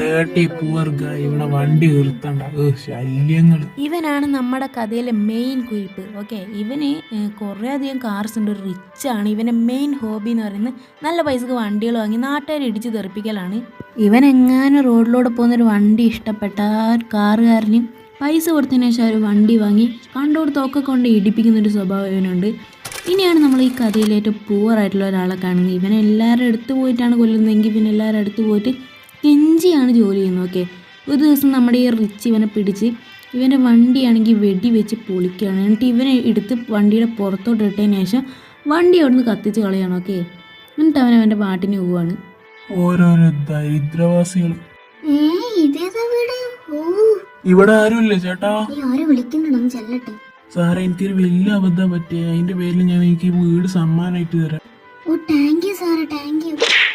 Dirty poor ഗായ്, ഇവിടെ വണ്ടി നിർത്തണ്ട, ശല്യങ്ങൾ. ഇവനാണ് നമ്മുടെ കഥയിലെ മെയിൻ കുരിപ്പ്. ഓക്കെ, ഇവന് കുറേ അധികം കാർസ് ഉണ്ട്, റിച്ച് ആണ്. ഇവൻ്റെ മെയിൻ ഹോബി എന്ന് പറയുന്നത് നല്ല പൈസക്ക് വണ്ടികൾ വാങ്ങി നാട്ടുകാരെ ഇടിച്ച് തെറിപ്പിക്കലാണ്. ഇവൻ എങ്ങാനും റോഡിലൂടെ പോകുന്നൊരു വണ്ടി ഇഷ്ടപ്പെട്ട കാറുകാരന് പൈസ കൊടുത്തതിന് ശേഷം ഒരു വണ്ടി വാങ്ങി കണ്ടുകൊടുത്തൊക്കെ കൊണ്ട് ഇടിപ്പിക്കുന്നൊരു സ്വഭാവം ഇവനുണ്ട്. ഇനിയാണ് നമ്മൾ ഈ കഥയിൽ ഏറ്റവും പൂവറായിട്ടുള്ള ഒരാളെ കാണുന്നത്. ഇവനെ എല്ലാവരും അടുത്ത് പോയിട്ടാണ് കൊല്ലുന്നതെങ്കിൽ പിന്നെ എല്ലാവരും അടുത്ത് പോയിട്ട് കെഞ്ചിയാണ് ജോലി ചെയ്യുന്നത്. ഓക്കെ, ഒരു ദിവസം നമ്മുടെ ഈ റിച്ച് ഇവനെ പിടിച്ച് ഇവൻ്റെ വണ്ടിയാണെങ്കിൽ വെടി വെച്ച് പൊളിക്കുകയാണ്. എന്നിട്ട് ഇവനെ എടുത്ത് വണ്ടിയുടെ പുറത്തോട്ട് ഇട്ടതിന് ശേഷം വണ്ടി അവിടുന്ന് കത്തിച്ച് കളയാണ്. ഓക്കെ, എന്നിട്ട് അവൻ്റെ പാട്ടിന് പോവുകയാണ്. ഓരോരോ ദരിദ്രവാസികൾ. ഇവിടെ ആരുമില്ല ചേട്ടാ, സാറേ എനിക്കൊരു വലിയ അബദ്ധം പറ്റിയ, അതിന്റെ പേരിൽ ഞാൻ എനിക്ക് വീട് സമ്മാനമായിട്ട് തരാം. ഓ താങ്ക് യു സാറേ, താങ്ക് യു.